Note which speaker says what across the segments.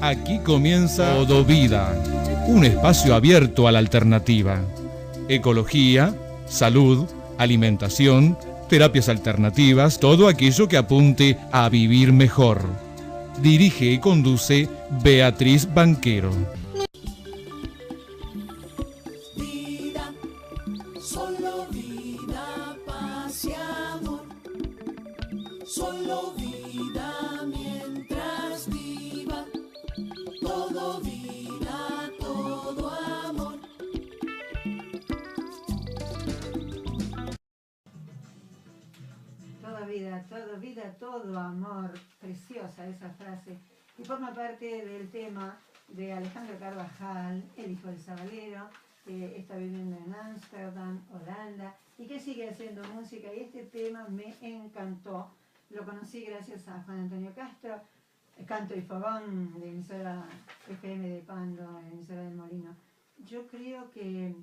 Speaker 1: Aquí comienza Todo Vida, un espacio abierto a la alternativa. Ecología, salud, alimentación, terapias alternativas, todo aquello que apunte a vivir mejor. Dirige y conduce Beatriz Banquero.
Speaker 2: Vida, solo vida, paz y amor. Solo vida mientras viva. Todo vida, todo amor.
Speaker 3: Todo vida, todo amor. Preciosa esa frase. Y forma parte del tema de Alejandro Carvajal, el hijo del sabalero, que está viviendo en Ámsterdam, Holanda, y que sigue haciendo música. Y este tema me encantó. Lo conocí gracias a Juan Antonio Castro, Canto y Fogón, de emisora FM de Pando, emisora del Molino. Yo creo que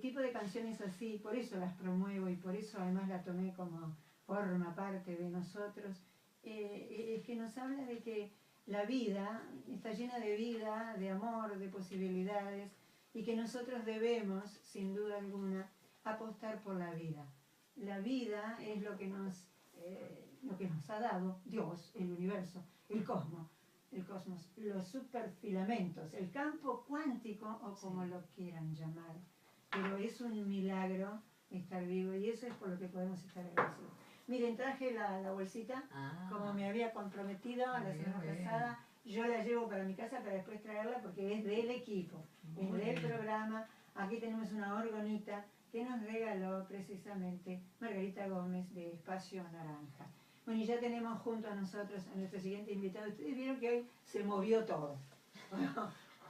Speaker 3: tipo de canciones así, por eso las promuevo y por eso además la tomé como forma parte de nosotros, es que nos habla de que la vida está llena de vida, de amor, de posibilidades, y que nosotros debemos, sin duda alguna, apostar por la vida. La vida es lo que nos ha dado Dios, el universo, el cosmos, los superfilamentos, el campo cuántico o como lo quieran llamar. Pero es un milagro estar vivo y eso es por lo que podemos estar agradecidos. Miren, traje la bolsita, como me había comprometido la semana pasada. Yo la llevo para mi casa para después traerla porque es del equipo, es del programa. Aquí tenemos una orgonita que nos regaló precisamente Margarita Gómez de Espacio Naranja. Bueno, y ya tenemos junto a nosotros a nuestro siguiente invitado. Ustedes vieron que hoy se movió todo.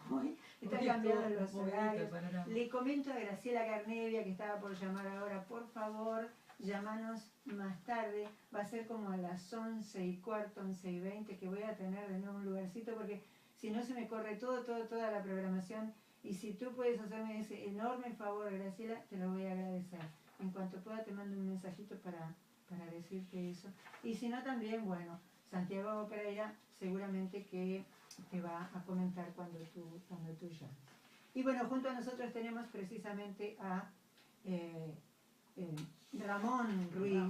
Speaker 3: Hoy están cambiando los horarios. Le comento a Graciela Carnevia, que estaba por llamar ahora, por favor, llámanos más tarde. Va a ser como a las 11:15, 11:20, que voy a tener de nuevo un lugarcito, porque si no se me corre toda la programación. Y si tú puedes hacerme ese enorme favor, Graciela, te lo voy a agradecer. En cuanto pueda te mando un mensajito para decirte eso. Y si no también, bueno, Santiago Pereira seguramente que te va a comentar cuando tú llames. Y bueno, junto a nosotros tenemos precisamente a Ramón Ruiz.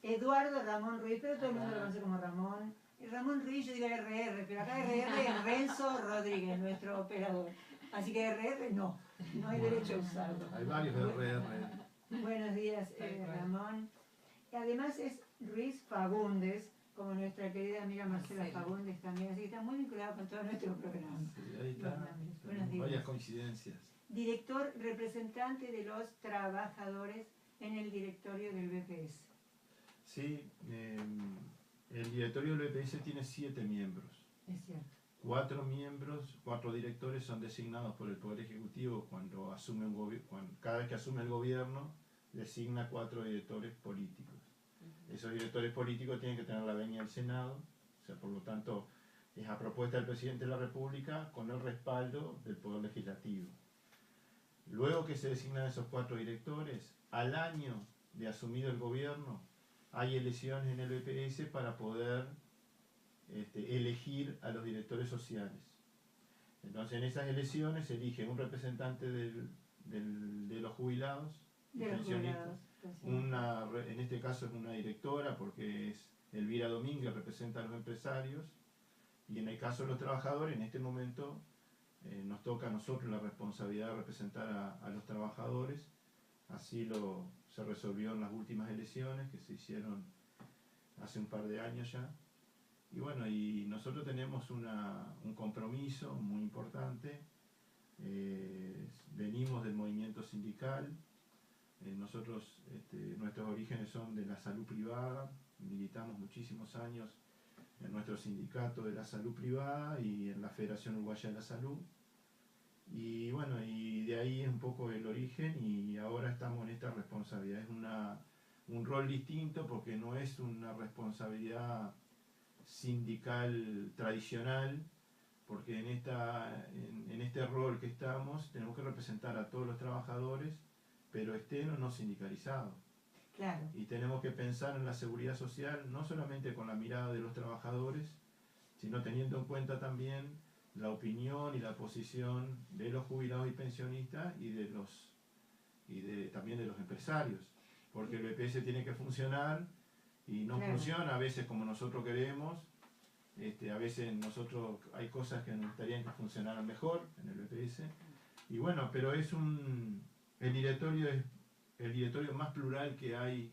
Speaker 3: Eduardo Ramón Ruiz, pero todo el mundo lo conoce como Ramón. Ramón Ruiz, yo digo RR, pero acá RR es Renzo Rodríguez, nuestro operador. Así que RR no hay derecho a usarlo.
Speaker 4: Hay varios RR.
Speaker 3: Buenos días, Ramón. Además es Ruiz Fagundes, como nuestra querida amiga Marcela Fagundes también, así que está muy vinculado con todo nuestro programa.
Speaker 4: Sí, ahí está.
Speaker 3: Buenos días.
Speaker 4: Varias coincidencias.
Speaker 3: Director representante de los trabajadores en el directorio del BPS.
Speaker 4: Sí, el directorio del BPS tiene 7 miembros.
Speaker 3: Es cierto.
Speaker 4: 4 directores son designados por el Poder Ejecutivo cuando asume cada vez que asume el gobierno, designa 4 directores políticos. Esos directores políticos tienen que tener la venia del Senado, o sea, por lo tanto, es a propuesta del Presidente de la República con el respaldo del Poder Legislativo. Luego que se designan esos 4 directores, al año de asumido el gobierno, hay elecciones en el BPS para poder elegir a los directores sociales. Entonces, en esas elecciones se elige un representante de los jubilados, pensionistas. En este caso es una directora porque es Elvira Domínguez, representa a los empresarios, y en el caso de los trabajadores, en este momento nos toca a nosotros la responsabilidad de representar a los trabajadores. Así se resolvió en las últimas elecciones que se hicieron hace un par de años ya. Y bueno, y nosotros tenemos un compromiso muy importante. Venimos del movimiento sindical. Nosotros, nuestros orígenes son de la salud privada, militamos muchísimos años en nuestro sindicato de la salud privada y en la Federación Uruguaya de la Salud. Y bueno, y de ahí es un poco el origen y ahora estamos en esta responsabilidad. Es un rol distinto porque no es una responsabilidad sindical tradicional, porque en este rol que estamos tenemos que representar a todos los trabajadores, pero estén o no sindicalizados.
Speaker 3: Claro.
Speaker 4: Y tenemos que pensar en la seguridad social no solamente con la mirada de los trabajadores, sino teniendo en cuenta también la opinión y la posición de los jubilados y pensionistas también de los empresarios, porque el BPS tiene que funcionar y no funciona a veces como nosotros queremos. A veces nosotros hay cosas que nos gustaría que funcionaran mejor en el BPS, y bueno, pero el directorio es el directorio más plural que hay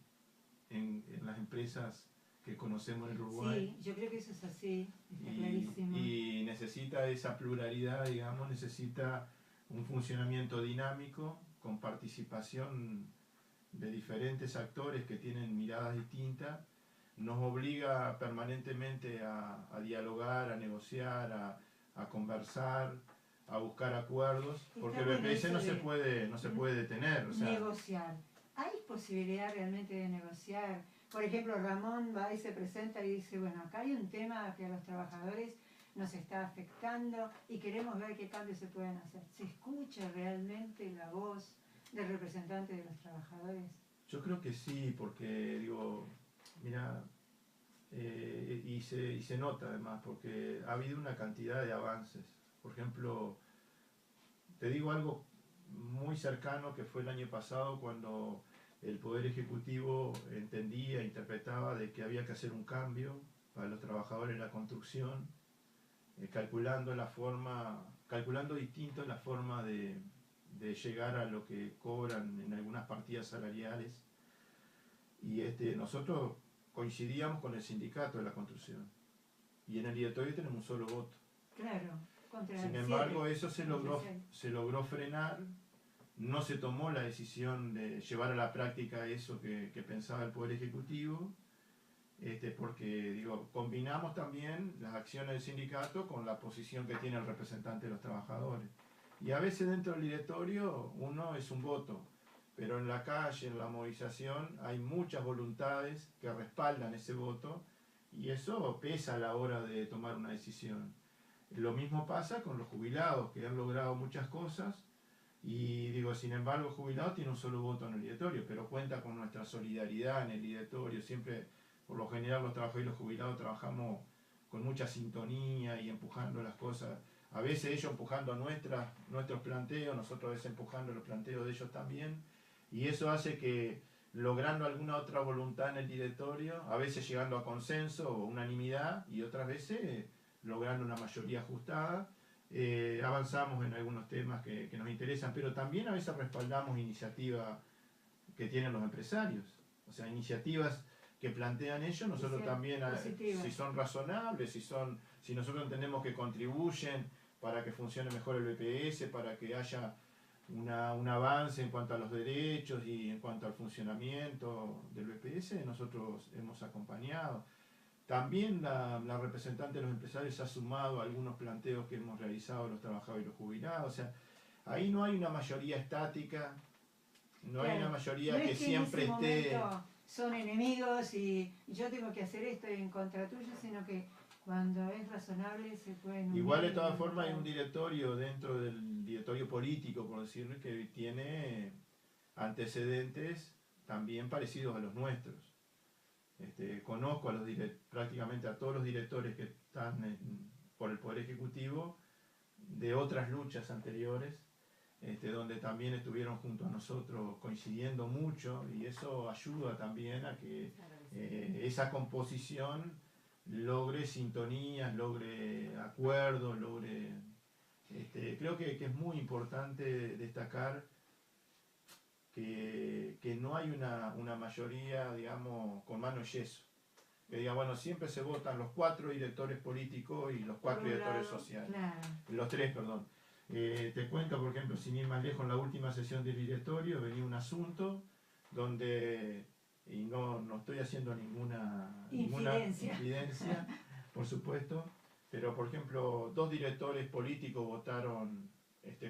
Speaker 4: en las empresas que conocemos en Uruguay.
Speaker 3: Sí, yo creo que eso es así, está clarísimo.
Speaker 4: Y necesita esa pluralidad, digamos, necesita un funcionamiento dinámico con participación de diferentes actores que tienen miradas distintas. Nos obliga permanentemente a dialogar, a negociar, a conversar, a buscar acuerdos, porque el BPS no se puede detener. O sea,
Speaker 3: negociar. ¿Hay posibilidad realmente de negociar? Por ejemplo, Ramón va y se presenta y dice, bueno, acá hay un tema que a los trabajadores nos está afectando y queremos ver qué cambios se pueden hacer. ¿Se escucha realmente la voz del representante de los trabajadores?
Speaker 4: Yo creo que sí, porque digo, mira, y se nota además, porque ha habido una cantidad de avances. Por ejemplo, te digo algo muy cercano que fue el año pasado, cuando el Poder Ejecutivo entendía, interpretaba de que había que hacer un cambio para los trabajadores en la construcción, calculando distinto la forma de llegar a lo que cobran en algunas partidas salariales. Y nosotros coincidíamos con el sindicato de la construcción, y en el directorio tenemos un solo voto.
Speaker 3: Claro.
Speaker 4: Sin embargo, eso se logró frenar. No se tomó la decisión de llevar a la práctica eso que pensaba el Poder Ejecutivo, porque digo, combinamos también las acciones del sindicato con la posición que tiene el representante de los trabajadores. Y a veces dentro del directorio uno es un voto, pero en la calle, en la movilización, hay muchas voluntades que respaldan ese voto, y eso pesa a la hora de tomar una decisión. Lo mismo pasa con los jubilados, que han logrado muchas cosas, y digo, sin embargo, el jubilado tiene un solo voto en el directorio, pero cuenta con nuestra solidaridad en el directorio. Siempre, por lo general, los trabajadores y los jubilados trabajamos con mucha sintonía y empujando las cosas. A veces ellos empujando nuestros planteos, nosotros a veces empujando los planteos de ellos también, y eso hace que, logrando alguna otra voluntad en el directorio, a veces llegando a consenso o unanimidad, y otras veces logrando una mayoría ajustada, avanzamos en algunos temas que nos interesan, pero también a veces respaldamos iniciativas que tienen los empresarios, o sea, iniciativas que plantean ellos, nosotros también, si son razonables, si nosotros entendemos que contribuyen para que funcione mejor el BPS, para que haya un avance en cuanto a los derechos y en cuanto al funcionamiento del BPS, nosotros hemos acompañado. También la representante de los empresarios ha sumado a algunos planteos que hemos realizado los trabajadores y los jubilados. O sea, ahí no hay una mayoría estática, no hay una mayoría que siempre esté...
Speaker 3: Son enemigos y yo tengo que hacer esto en contra tuyo, sino que cuando es razonable se pueden...
Speaker 4: Igual de todas formas hay un directorio dentro del directorio político, por decirlo, que tiene antecedentes también parecidos a los nuestros. Conozco prácticamente a todos los directores que están por el Poder Ejecutivo de otras luchas anteriores, donde también estuvieron junto a nosotros coincidiendo mucho, y eso ayuda también a que esa composición logre sintonías, logre acuerdos, creo que es muy importante destacar que no hay una mayoría, digamos, con mano y yeso. Que diga, bueno, siempre se votan los 4 directores políticos y los 4 directores sociales.
Speaker 3: Claro.
Speaker 4: Los 3, perdón. Te cuento, por ejemplo, sin ir más lejos, en la última sesión del directorio venía un asunto donde, y no estoy haciendo ninguna infidencia, por supuesto, pero por ejemplo, 2 directores políticos votaron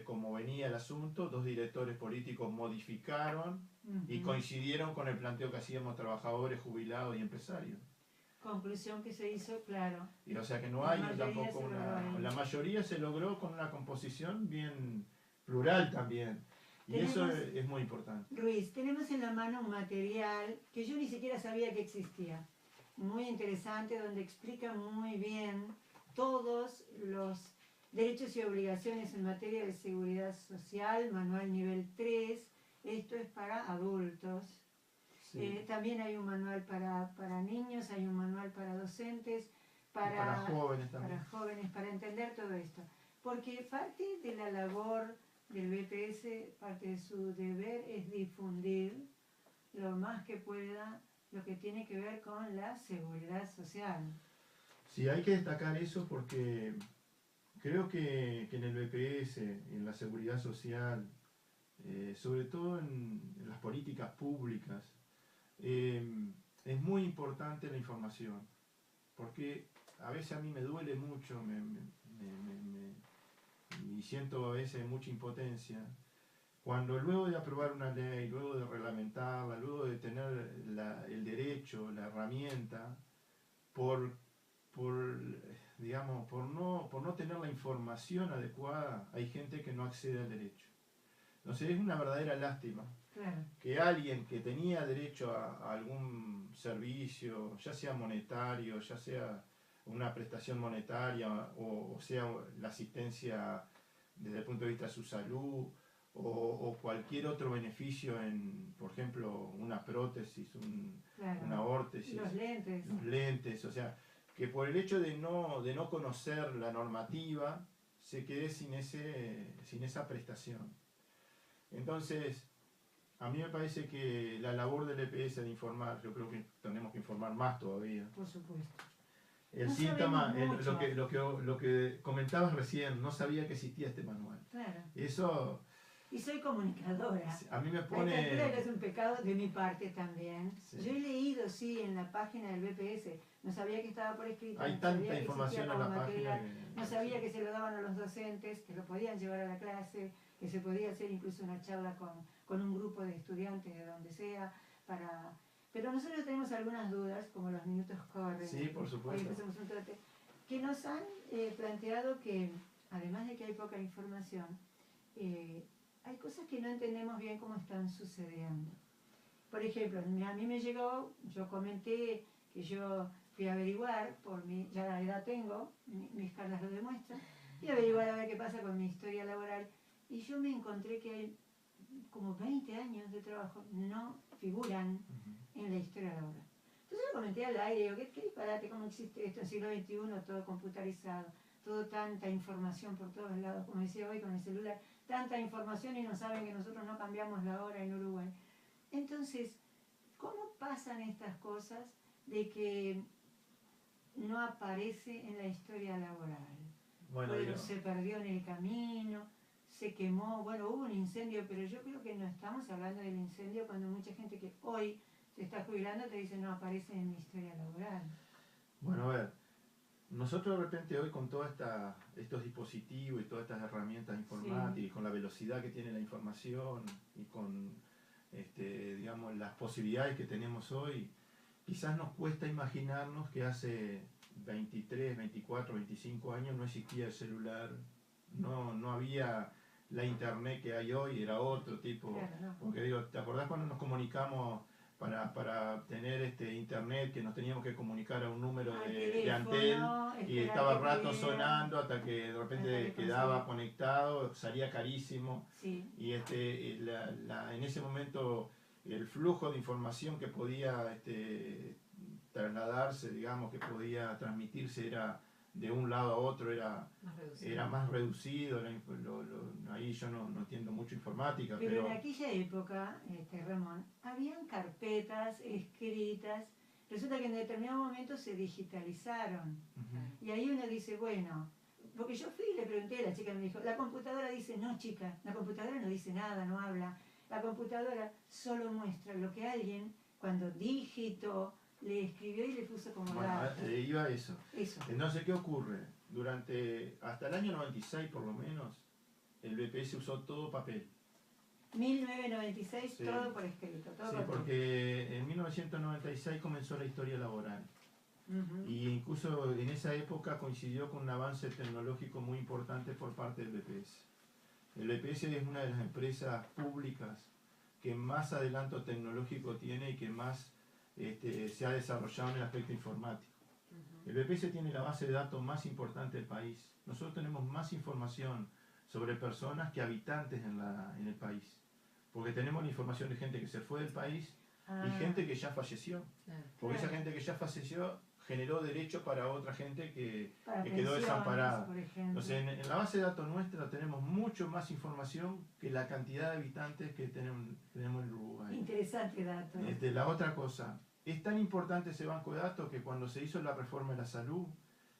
Speaker 4: como venía el asunto, 2 directores políticos modificaron y coincidieron con el planteo que hacíamos trabajadores, jubilados y empresarios.
Speaker 3: Conclusión que se hizo, claro.
Speaker 4: Y o sea que no hay tampoco la mayoría se logró con una composición bien plural también. Y eso es muy importante.
Speaker 3: Ruiz, tenemos en la mano un material que yo ni siquiera sabía que existía. Muy interesante, donde explica muy bien todos los derechos y obligaciones en materia de seguridad social, manual nivel 3, esto es para adultos.
Speaker 4: Sí.
Speaker 3: También hay un manual para niños, hay un manual para docentes,
Speaker 4: Para jóvenes también.
Speaker 3: para jóvenes, para entender todo esto. Porque parte de la labor del BPS, parte de su deber es difundir lo más que pueda lo que tiene que ver con la seguridad social.
Speaker 4: Sí, hay que destacar eso porque creo que en el BPS, en la seguridad social, sobre todo en las políticas públicas, es muy importante la información, porque a veces a mí me duele mucho y siento a veces mucha impotencia cuando luego de aprobar una ley, luego de reglamentarla, luego de tener el derecho, la herramienta, digamos, por no tener la información adecuada, hay gente que no accede al derecho. Entonces es una verdadera lástima.
Speaker 3: Claro.
Speaker 4: Que alguien que tenía derecho a algún servicio, ya sea monetario, ya sea una prestación monetaria, o sea la asistencia desde el punto de vista de su salud, o cualquier otro beneficio en, por ejemplo, una prótesis,
Speaker 3: Claro.
Speaker 4: una órtesis,
Speaker 3: Los lentes.
Speaker 4: los lentes, o sea, que por el hecho de no conocer la normativa, se quede sin esa prestación. Entonces, a mí me parece que la labor del EPS de informar, yo creo que tenemos que informar más todavía.
Speaker 3: Por supuesto.
Speaker 4: El
Speaker 3: No
Speaker 4: síntoma,
Speaker 3: sabemos mucho.
Speaker 4: lo que comentabas recién, no sabía que existía este manual.
Speaker 3: Claro.
Speaker 4: Eso
Speaker 3: Y soy comunicadora.
Speaker 4: a mí me
Speaker 3: Esta altura
Speaker 4: pone...
Speaker 3: es un pecado de mi parte también.
Speaker 4: Sí.
Speaker 3: Yo he leído, sí, en la página del BPS, no sabía que estaba por escrito,
Speaker 4: Hay
Speaker 3: no sabía
Speaker 4: tanta
Speaker 3: que
Speaker 4: información
Speaker 3: existía
Speaker 4: en la
Speaker 3: como
Speaker 4: página
Speaker 3: material,
Speaker 4: que...
Speaker 3: no sabía que se lo daban a los docentes, que lo podían llevar a la clase, que se podía hacer incluso una charla con un grupo de estudiantes de donde sea, pero nosotros tenemos algunas dudas, como los minutos corren.
Speaker 4: Sí, por
Speaker 3: Hoy
Speaker 4: supuesto.
Speaker 3: empezamos un trote, que nos han planteado que, además de que hay poca información, hay cosas que no entendemos bien cómo están sucediendo. Por ejemplo, a mí me llegó, yo comenté que yo fui a averiguar, ya la edad tengo, mis cartas lo demuestran, y averiguar a ver qué pasa con mi historia laboral, y yo me encontré que hay como 20 años de trabajo no figuran en la historia laboral. Entonces lo comenté al aire, digo, qué disparate, cómo existe esto en el siglo XXI, todo computarizado, todo tanta información por todos lados, como decía hoy con el celular, tanta información y no saben que nosotros no cambiamos la hora en Uruguay. Entonces, ¿cómo pasan estas cosas de que no aparece en la historia laboral?
Speaker 4: Bueno,
Speaker 3: Se perdió en el camino, se quemó, bueno, hubo un incendio, pero yo creo que no estamos hablando del incendio cuando mucha gente que hoy se está jubilando te dice no aparece en mi historia laboral.
Speaker 4: Bueno, a ver, nosotros de repente hoy con todos estos dispositivos y todas estas herramientas informáticas,
Speaker 3: Sí.
Speaker 4: y con la velocidad que tiene la información y con digamos, las posibilidades que tenemos hoy, quizás nos cuesta imaginarnos que hace 23, 24, 25 años no existía el celular, no había la internet que hay hoy, era otro tipo.
Speaker 3: Claro, no.
Speaker 4: Porque digo, ¿te acordás cuando nos comunicamos para tener internet, que nos teníamos que comunicar a un número de Antel y estaba rato sonando hasta que de repente quedaba conectado, salía carísimo?
Speaker 3: Sí.
Speaker 4: Y en ese momento el flujo de información que podía trasladarse, digamos, que podía transmitirse era de un lado a otro, era más reducido. Ahí yo no entiendo mucho informática,
Speaker 3: Pero en aquella época, Ramón, habían carpetas escritas, resulta que en determinado momento se digitalizaron. Y ahí uno dice, bueno, porque yo fui y le pregunté a la chica, me dijo, la computadora dice, no chica, la computadora no dice nada, no habla, la computadora solo muestra lo que alguien cuando digitó le escribió y le puso como datos.
Speaker 4: Iba a eso.
Speaker 3: Eso.
Speaker 4: Entonces, ¿qué ocurre? Hasta el año 96 por lo menos, el BPS usó todo papel.
Speaker 3: 1996,
Speaker 4: Sí.
Speaker 3: todo por escrito. Todo
Speaker 4: Sí,
Speaker 3: por
Speaker 4: porque en 1996 comenzó la historia laboral. Y incluso en esa época coincidió con un avance tecnológico muy importante por parte del BPS. El BPS es una de las empresas públicas que más adelanto tecnológico tiene y que más se ha desarrollado en el aspecto informático. El BPS tiene la base de datos más importante del país. Nosotros tenemos más información sobre personas que habitantes en el país. Porque tenemos la información de gente que se fue del país y gente que ya falleció.
Speaker 5: Claro.
Speaker 4: Porque esa
Speaker 3: Claro.
Speaker 4: gente que ya falleció generó derecho para otra gente que quedó
Speaker 3: pensiones,
Speaker 4: desamparada.
Speaker 3: por ejemplo.
Speaker 4: Entonces, en la base de datos nuestra tenemos mucho más información que la cantidad de habitantes que tenemos en Uruguay.
Speaker 3: Interesante dato.
Speaker 4: La otra cosa, es tan importante ese banco de datos que cuando se hizo la reforma de la salud,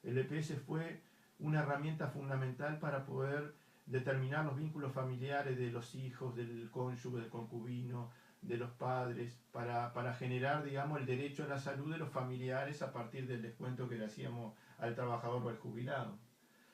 Speaker 4: el EPS fue una herramienta fundamental para poder determinar los vínculos familiares de los hijos, del cónyuge, del concubino, de los padres, para generar, digamos, el derecho a la salud de los familiares a partir del descuento que le hacíamos al trabajador o al jubilado.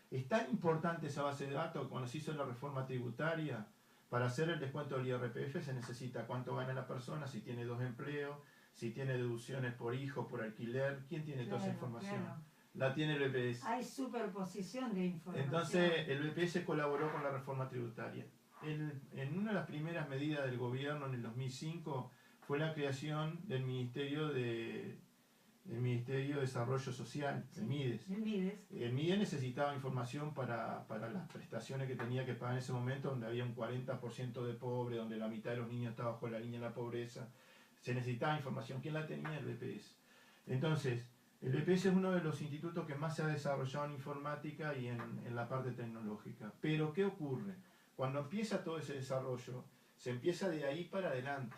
Speaker 4: Es tan importante esa base de datos que cuando se hizo la reforma tributaria, para hacer el descuento del IRPF se necesita cuánto gana la persona, si tiene 2 empleos, si tiene deducciones por hijo, por alquiler, ¿quién tiene toda esa información?
Speaker 3: Claro.
Speaker 4: La tiene el BPS.
Speaker 3: Hay superposición de información.
Speaker 4: Entonces el BPS colaboró con la reforma tributaria. En una de las primeras medidas del gobierno en el 2005 fue la creación del Ministerio de Desarrollo Social, el MIDES.
Speaker 3: El MIDES.
Speaker 4: El MIDES necesitaba información para las prestaciones que tenía que pagar en ese momento, donde había un 40% de pobres, donde la mitad de los niños estaba bajo la línea de la pobreza. Se necesitaba información. ¿Quién la tenía? El BPS. Entonces, el BPS es uno de los institutos que más se ha desarrollado en informática y en la parte tecnológica. Pero, ¿qué ocurre? Cuando empieza todo ese desarrollo, se empieza de ahí para adelante.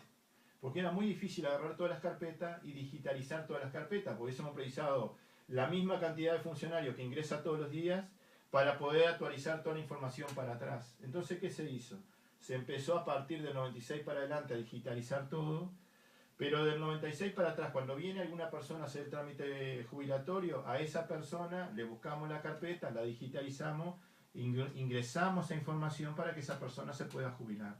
Speaker 4: Porque era muy difícil agarrar todas las carpetas y digitalizar todas las carpetas, porque eso hemos precisado la misma cantidad de funcionarios que ingresa todos los días para poder actualizar toda la información para atrás. Entonces, ¿qué se hizo? Se empezó a partir del 96 para adelante a digitalizar todo, pero del 96 para atrás, cuando viene alguna persona a hacer el trámite jubilatorio, a esa persona le buscamos la carpeta, la digitalizamos, ingresamos esa información para que esa persona se pueda jubilar.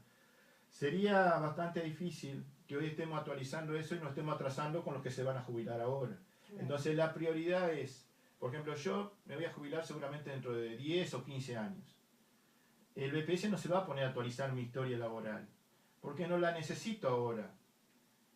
Speaker 4: Sería bastante difícil que hoy estemos actualizando eso y nos estemos atrasando con los que se van a jubilar ahora.
Speaker 3: Claro.
Speaker 4: Entonces la prioridad es, por ejemplo, yo me voy a jubilar seguramente dentro de 10 o 15 años. El BPS no se va a poner a actualizar mi historia laboral, porque no la necesito ahora.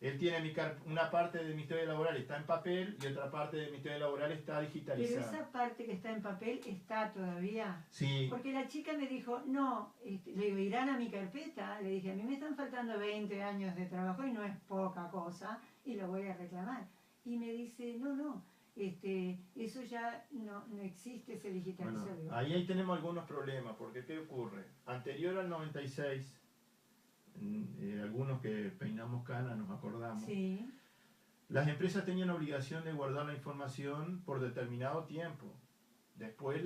Speaker 4: Él tiene una parte de mi historia laboral está en papel y otra parte de mi historia laboral está
Speaker 3: Pero
Speaker 4: digitalizada.
Speaker 3: esa parte que está en papel está todavía.
Speaker 4: Sí,
Speaker 3: Porque la chica me dijo, no, le digo, irán a mi carpeta. Le dije, a mí me están faltando 20 años de trabajo y no es poca cosa y lo voy a reclamar. Y me dice, no, eso ya no existe, se digitalizó.
Speaker 4: bueno,
Speaker 3: Digo,
Speaker 4: ahí tenemos algunos problemas, porque ¿qué ocurre? Anterior al 96, algunos que peinamos cana nos acordamos,
Speaker 3: sí,
Speaker 4: las empresas tenían obligación de guardar la información por determinado tiempo. Después,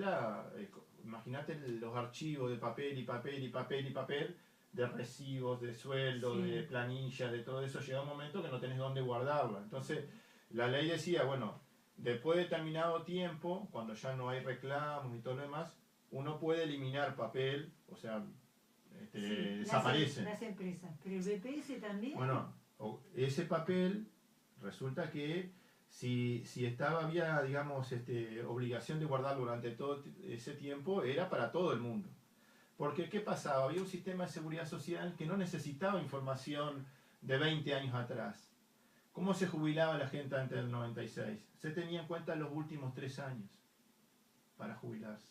Speaker 4: imagínate los archivos de papel y papel y papel y papel, de recibos, de sueldo,
Speaker 3: Sí.
Speaker 4: de planilla, de todo eso, llega un momento que no tenés dónde guardarlo. Entonces, la ley decía, bueno, después de determinado tiempo, cuando ya no hay reclamos y todo lo demás, uno puede eliminar papel, o sea,
Speaker 3: sí,
Speaker 4: desaparece.
Speaker 3: las empresas. Pero el BPS también.
Speaker 4: Bueno, ese papel resulta que si había, digamos, obligación de guardarlo durante todo ese tiempo, era para todo el mundo. Porque, ¿qué pasaba? Había un sistema de seguridad social que no necesitaba información de 20 años atrás. ¿Cómo se jubilaba la gente antes del 96? Se tenía en cuenta los últimos 3 años para jubilarse.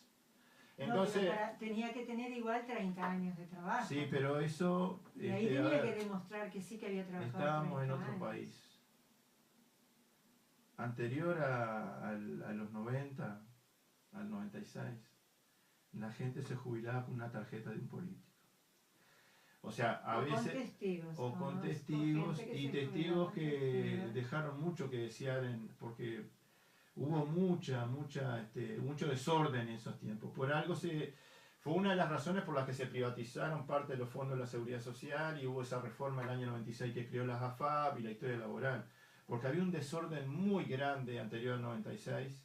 Speaker 4: Entonces,
Speaker 3: tenía que tener igual 30 años de trabajo.
Speaker 4: sí, pero eso...
Speaker 3: Y ahí
Speaker 4: a
Speaker 3: tenía
Speaker 4: ver,
Speaker 3: que demostrar que sí que había trabajado.
Speaker 4: estábamos en
Speaker 3: 30
Speaker 4: otro
Speaker 3: años.
Speaker 4: país. Anterior a los 90, al 96, la gente se jubilaba con una tarjeta de un político. O sea, a
Speaker 3: O
Speaker 4: veces...
Speaker 3: con testigos.
Speaker 4: O con
Speaker 3: ¿no?
Speaker 4: testigos
Speaker 3: gente que
Speaker 4: y
Speaker 3: se
Speaker 4: testigos
Speaker 3: jubilaba
Speaker 4: que
Speaker 3: con testigos.
Speaker 4: dejaron mucho que desear, porque hubo mucho desorden en esos tiempos. Por algo fue una de las razones por las que se privatizaron parte de los fondos de la seguridad social y hubo esa reforma en el año 96 que creó las AFAP y la historia laboral. Porque había un desorden muy grande anterior al 96,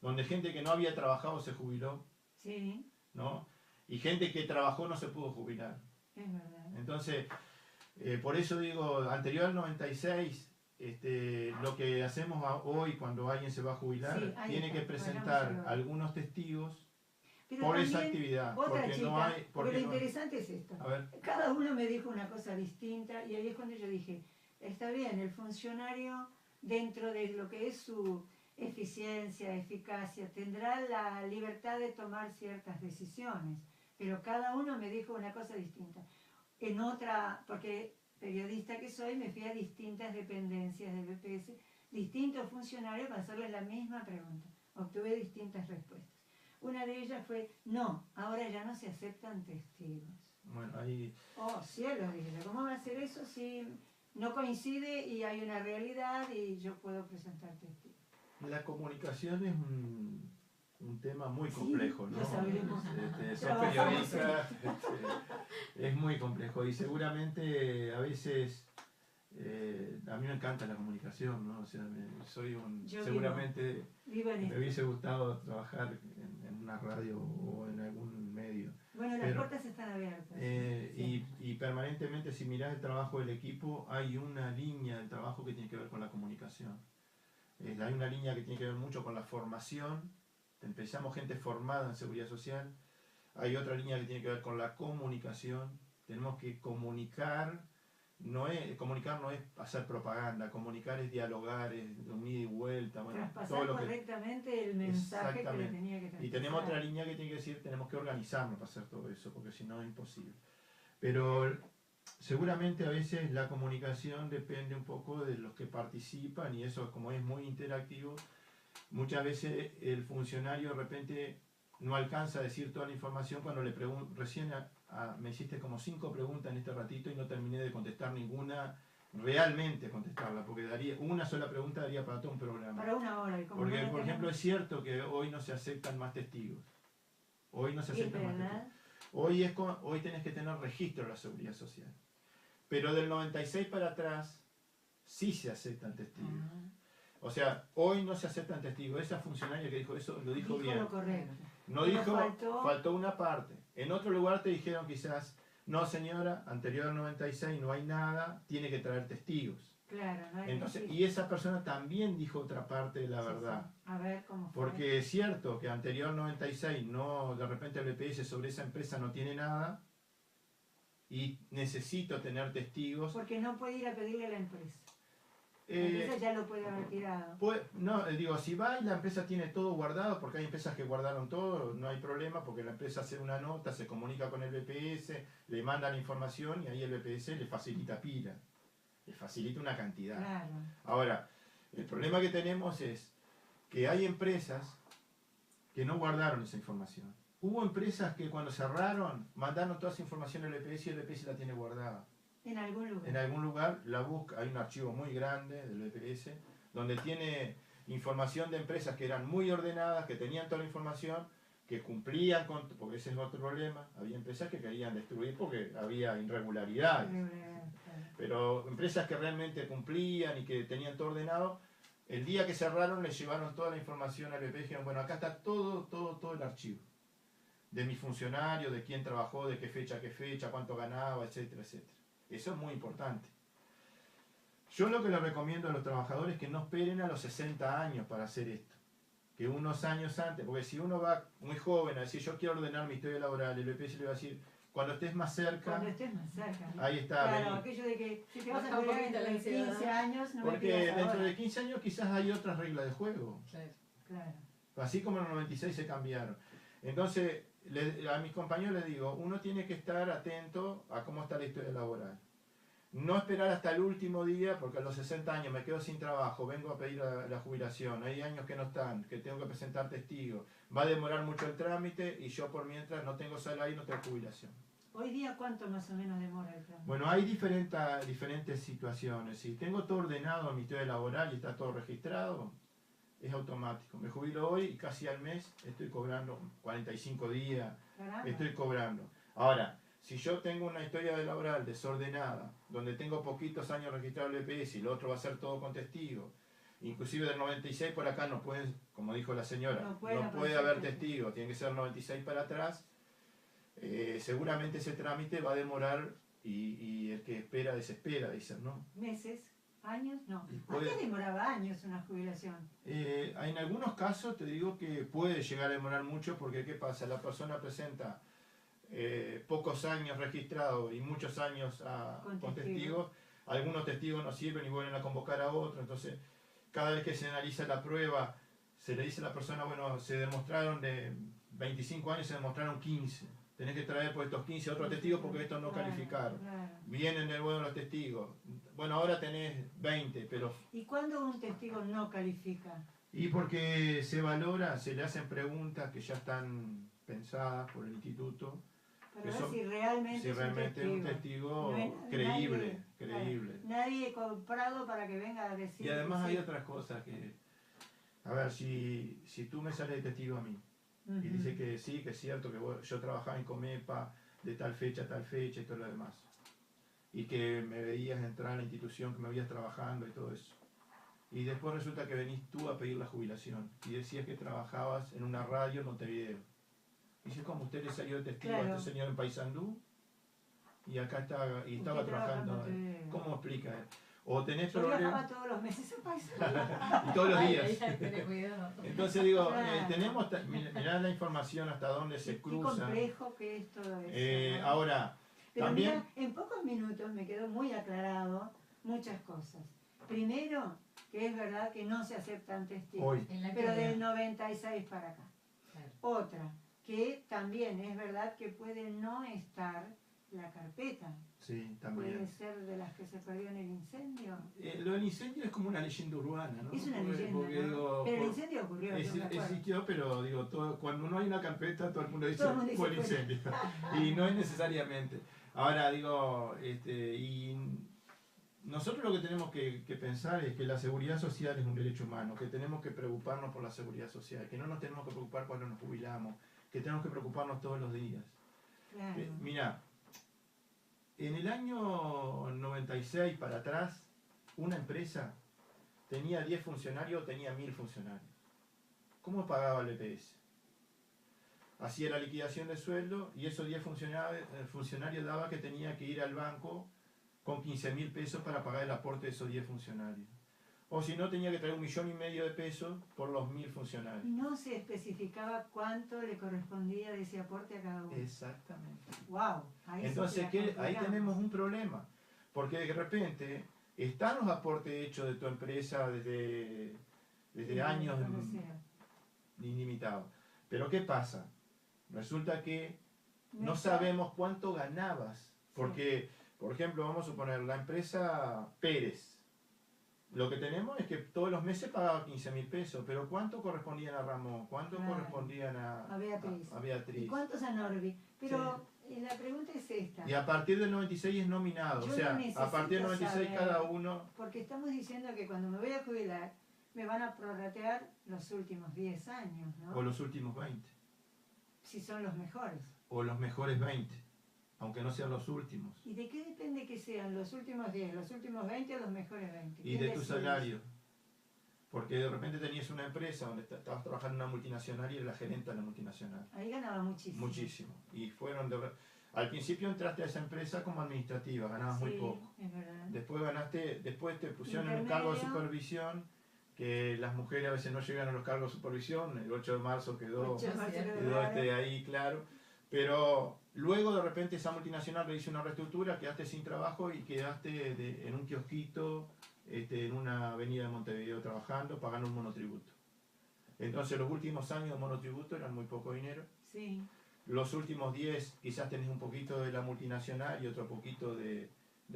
Speaker 4: donde gente que no había trabajado se jubiló,
Speaker 3: Sí,
Speaker 4: ¿no? Y gente que trabajó no se pudo jubilar.
Speaker 3: es verdad.
Speaker 4: Entonces, por eso digo, anterior al 96, lo que hacemos hoy cuando alguien se va a jubilar,
Speaker 3: Sí, ahí
Speaker 4: tiene
Speaker 3: está,
Speaker 4: que presentar
Speaker 3: hagámoslo.
Speaker 4: algunos testigos
Speaker 3: Pero
Speaker 4: por esa
Speaker 3: también,
Speaker 4: actividad.
Speaker 3: otra
Speaker 4: Porque
Speaker 3: chica,
Speaker 4: no hay...
Speaker 3: porque lo
Speaker 4: no-
Speaker 3: interesante es esto.
Speaker 4: a ver,
Speaker 3: Cada uno me dijo una cosa distinta y ahí es cuando yo dije, está bien, el funcionario dentro de lo que es eficiencia, eficacia, tendrá la libertad de tomar ciertas decisiones, pero cada uno me dijo una cosa distinta. En otra, porque periodista que soy, me fui a distintas dependencias del BPS, distintos funcionarios para hacerles la misma pregunta. Obtuve distintas respuestas. Una de ellas fue, no, ahora ya no se aceptan testigos.
Speaker 4: Bueno, ahí...
Speaker 3: Oh, cielo, dije yo, ¿cómo va a ser eso si no coincide y hay una realidad y yo puedo presentar testigos?
Speaker 4: La comunicación es un tema muy
Speaker 3: Sí,
Speaker 4: complejo, ¿no?
Speaker 3: lo sabremos.
Speaker 4: Son periodistas, es muy complejo y seguramente a veces a mí me encanta la comunicación, ¿no? O sea, seguramente
Speaker 3: Vivo en
Speaker 4: me
Speaker 3: esto.
Speaker 4: hubiese gustado trabajar en una radio o en algún medio.
Speaker 3: Bueno, las puertas están abiertas.
Speaker 4: Y permanentemente, si mirás el trabajo del equipo, hay una línea del trabajo que tiene que ver con la comunicación. Hay una línea que tiene que ver mucho con la formación. Empezamos gente formada en seguridad social. Hay otra línea que tiene que ver con la comunicación. Tenemos que comunicar. Comunicar no es hacer propaganda. Comunicar es dialogar, es un ida y vuelta. Bueno,
Speaker 3: traspasar
Speaker 4: todo lo que...
Speaker 3: correctamente el mensaje que le tenía que traspasar.
Speaker 4: Y tenemos otra línea que tiene que decir, tenemos que organizarnos para hacer todo eso, porque si no es imposible. Pero seguramente a veces la comunicación depende un poco de los que participan y eso, como es muy interactivo, muchas veces el funcionario de repente no alcanza a decir toda la información cuando le pregunto. Recién me hiciste como 5 preguntas en este ratito y no terminé de contestar ninguna, realmente contestarla, porque una sola pregunta daría para todo un programa.
Speaker 3: Para una hora. Y como
Speaker 4: porque,
Speaker 3: no
Speaker 4: por ejemplo, es cierto que hoy no se aceptan más testigos. Hoy no se aceptan más testigos. Hoy tenés que tener registro de la seguridad social. Pero del 96 para atrás sí se aceptan testigos. O sea, hoy no se aceptan testigos. Esa funcionaria que dijo eso lo dijo bien.
Speaker 3: Lo correcto.
Speaker 4: No dijo, faltó una parte. En otro lugar te dijeron quizás, no señora, anterior al 96 no hay nada, tiene que traer testigos.
Speaker 3: Claro, no hay.
Speaker 4: Entonces, y esa persona también dijo otra parte de la verdad.
Speaker 3: Sí. A ver cómo fue.
Speaker 4: Porque es cierto que anterior al 96 no, de repente el BPS sobre esa empresa no tiene nada y necesito tener testigos.
Speaker 3: Porque no puede ir a pedirle a la empresa. La empresa ya lo puede haber tirado.
Speaker 4: Digo, si va y la empresa tiene todo guardado, porque hay empresas que guardaron todo, no hay problema, porque la empresa hace una nota, se comunica con el BPS, le manda la información y ahí el BPS le facilita pila, le facilita una cantidad.
Speaker 3: Claro.
Speaker 4: Ahora, el problema que tenemos es que hay empresas que no guardaron esa información. Hubo empresas que cuando cerraron, mandaron toda esa información al BPS y el BPS la tiene guardada.
Speaker 3: En algún lugar.
Speaker 4: En algún lugar la busca, hay un archivo muy grande del BPS donde tiene información de empresas que eran muy ordenadas, que tenían toda la información, que cumplían con, porque ese es otro problema, había empresas que querían destruir porque había irregularidades. Pero empresas que realmente cumplían y que tenían todo ordenado, el día que cerraron les llevaron toda la información al BPS y dijeron, bueno, acá está todo el archivo. De mis funcionarios, de quién trabajó, de qué fecha, cuánto ganaba, etcétera, etcétera. Eso es muy importante. Yo lo que les recomiendo a los trabajadores es que no esperen a los 60 años para hacer esto. Que unos años antes, porque si uno va muy joven a decir yo quiero ordenar mi historia laboral, el BPS le va a decir cuando estés más cerca.
Speaker 3: Cuando estés más cerca.
Speaker 4: Ahí está.
Speaker 3: Claro,
Speaker 4: vení.
Speaker 3: Aquello de que si te vas a jubilar dentro de 15 años, no me
Speaker 4: porque
Speaker 3: pidas
Speaker 4: dentro
Speaker 3: ahora.
Speaker 4: de 15 años quizás hay otras reglas de juego.
Speaker 3: Claro.
Speaker 4: Así como en el 96 se cambiaron. Entonces, a mis compañeros les digo, uno tiene que estar atento a cómo está la historia laboral. No esperar hasta el último día, porque a los 60 años me quedo sin trabajo, vengo a pedir la jubilación, hay años que no están, que tengo que presentar testigos, va a demorar mucho el trámite y yo por mientras no tengo salario y no tengo jubilación.
Speaker 3: Hoy día, ¿cuánto más o menos demora el trámite?
Speaker 4: Bueno, hay diferentes situaciones. Si tengo todo ordenado en mi historia laboral y está todo registrado, es automático. Me jubilo hoy y casi al mes estoy cobrando 45 días,
Speaker 3: Caramba.
Speaker 4: estoy cobrando. Ahora, si yo tengo una historia laboral desordenada, donde tengo poquitos años registrados en el EPS y lo otro va a ser todo con testigos, inclusive del 96 por acá no pueden, como dijo la señora, no puede haber testigos, tiene que ser 96 para atrás, seguramente ese trámite va a demorar y el que espera desespera, dicen, ¿no?
Speaker 3: ¿Meses? ¿Años? No.
Speaker 4: Puede-
Speaker 3: ¿Por qué demoraba años una jubilación?
Speaker 4: En algunos casos te digo que puede llegar a demorar mucho porque ¿qué pasa? La persona presenta pocos años registrados y muchos años con testigos. Algunos testigos no sirven y vuelven a convocar a otros. Entonces, cada vez que se analiza la prueba, se le dice a la persona, bueno, se demostraron de 25 años, se demostraron 15. Tenés que traer por estos 15 otros testigos porque estos no calificaron.
Speaker 3: Claro.
Speaker 4: Vienen de nuevo los testigos. Bueno, ahora tenés 20, pero...
Speaker 3: ¿Y cuándo un testigo no califica?
Speaker 4: Y porque se valora, se le hacen preguntas que ya están pensadas por el instituto.
Speaker 3: Para
Speaker 4: Que
Speaker 3: ver
Speaker 4: son-
Speaker 3: si realmente,
Speaker 4: Si realmente es un testigo
Speaker 3: No es
Speaker 4: creíble,
Speaker 3: nadie,
Speaker 4: creíble.
Speaker 3: claro, nadie comprado para que venga a decir.
Speaker 4: Y además
Speaker 3: que
Speaker 4: hay
Speaker 3: sí.
Speaker 4: otras cosas que... A ver, si tú me sales de testigo a mí y
Speaker 3: Ujú.
Speaker 4: dice que sí, que es cierto que yo trabajaba en Comepa de tal fecha a tal fecha y todo lo demás. Y que me veías entrar a la institución, que me veías trabajando y todo eso. Y después resulta que venís tú a pedir la jubilación y decías que trabajabas en una radio en Montevideo. Y dice, ¿cómo usted le salió de testigo a
Speaker 3: Claro.
Speaker 4: este señor en Paysandú? Y acá estaba, y estaba
Speaker 3: Usted trabaja en
Speaker 4: trabajando.
Speaker 3: Montevideo.
Speaker 4: ¿Cómo explica? O tenés
Speaker 3: Yo
Speaker 4: problemas
Speaker 3: viajaba todos los meses a Paysandú.
Speaker 4: y todos los
Speaker 5: Ay,
Speaker 4: días.
Speaker 5: ay, ay, tené cuidado.
Speaker 4: Entonces digo,
Speaker 3: Claro.
Speaker 4: tenemos, mirá la información hasta dónde se
Speaker 3: Qué
Speaker 4: cruza.
Speaker 3: complejo que es todo eso. ¿no?
Speaker 4: Ahora,
Speaker 3: Pero
Speaker 4: también,
Speaker 3: mira, en pocos minutos me quedó muy aclarado muchas cosas. Primero, que es verdad que no se aceptan testigos,
Speaker 4: hoy,
Speaker 5: En la
Speaker 3: pero
Speaker 5: actualidad.
Speaker 3: del 96 para acá.
Speaker 5: Claro.
Speaker 3: Otra, que también es verdad que puede no estar la carpeta.
Speaker 4: sí,
Speaker 3: Puede
Speaker 4: también.
Speaker 3: ser de las que se perdió en el incendio.
Speaker 4: Lo del incendio es como una leyenda urbana, ¿no?
Speaker 3: Es una
Speaker 4: Porque-
Speaker 3: leyenda,
Speaker 4: porque
Speaker 3: ¿no?
Speaker 4: digo,
Speaker 3: Pero el
Speaker 4: por-
Speaker 3: incendio ocurrió, yo me acuerdo.
Speaker 4: existió, pero digo, cuando no hay una carpeta, todo el mundo dice,
Speaker 3: Todo el mundo dice,
Speaker 4: fue el
Speaker 3: fue.
Speaker 4: incendio. Y no es necesariamente. Ahora digo, y nosotros lo que tenemos que pensar es que la seguridad social es un derecho humano, que tenemos que preocuparnos por la seguridad social, que no nos tenemos que preocupar cuando nos jubilamos, que tenemos que preocuparnos todos los días.
Speaker 3: Claro.
Speaker 4: Mira, en el año 96 para atrás, una empresa tenía 10 funcionarios o tenía 1000 funcionarios. ¿Cómo pagaba el EPS? Hacía la liquidación de sueldo y esos 10 funcionarios daba que tenía que ir al banco con 15.000 pesos para pagar el aporte de esos 10 funcionarios. O si no, tenía que traer 1,5 millones de pesos por los 1000 funcionarios.
Speaker 3: No se especificaba cuánto le correspondía de ese aporte a cada uno.
Speaker 4: Exactamente.
Speaker 3: Wow. Ahí sí
Speaker 4: Entonces,
Speaker 3: que la
Speaker 4: ahí
Speaker 3: complicamos.
Speaker 4: tenemos un problema, porque de repente están los aportes hechos de tu empresa desde
Speaker 3: Sí,
Speaker 4: años
Speaker 3: donde sea.
Speaker 4: ilimitados. Pero ¿qué pasa? Resulta que no
Speaker 3: está-
Speaker 4: sabemos cuánto ganabas, porque, por ejemplo, vamos a suponer, la empresa Pérez, lo que tenemos es que todos los meses pagaba 15.000 pesos, pero ¿cuánto correspondían a Ramón? ¿Cuánto
Speaker 3: Claro.
Speaker 4: correspondían
Speaker 3: A Beatriz.
Speaker 4: a Beatriz?
Speaker 3: ¿Y cuántos a Norby? Pero la pregunta es esta.
Speaker 4: Y a partir del 96 es nominado,
Speaker 3: Yo
Speaker 4: o sea,
Speaker 3: no necesito
Speaker 4: a partir del 96
Speaker 3: saber.
Speaker 4: cada uno,
Speaker 3: Porque estamos diciendo que cuando me voy a jubilar, me van a prorratear los últimos 10 años,
Speaker 4: o
Speaker 3: ¿no?
Speaker 4: los últimos 20,
Speaker 3: Si son los mejores.
Speaker 4: o los mejores 20, aunque no sean los últimos,
Speaker 3: ¿Y de qué depende que sean los últimos 10, los últimos 20 o los mejores 20?
Speaker 4: y
Speaker 3: ¿Quién
Speaker 4: de tu
Speaker 3: decide
Speaker 4: salario. Porque de repente tenías una empresa donde estabas trabajando en una multinacional y eres la gerente de la multinacional.
Speaker 3: eso? Ahí ganaba muchísimo.
Speaker 4: Muchísimo. Y fueron al principio entraste a esa empresa como administrativa, ganabas muy
Speaker 3: Sí,
Speaker 4: poco.
Speaker 3: es verdad.
Speaker 4: Después te pusieron en un cargo de
Speaker 3: Intermedio.
Speaker 4: supervisión, que las mujeres a veces no llegan a los cargos de supervisión, el 8 de marzo quedó,
Speaker 3: Ocho,
Speaker 5: sí,
Speaker 4: quedó ahí claro, pero luego de repente esa multinacional le hizo una reestructura, quedaste sin trabajo y quedaste en un kiosquito, en una avenida de Montevideo trabajando, pagando un monotributo. Entonces los últimos años de monotributo eran muy poco dinero.
Speaker 3: Sí.
Speaker 4: Los últimos 10 quizás tenés un poquito de la multinacional y otro poquito del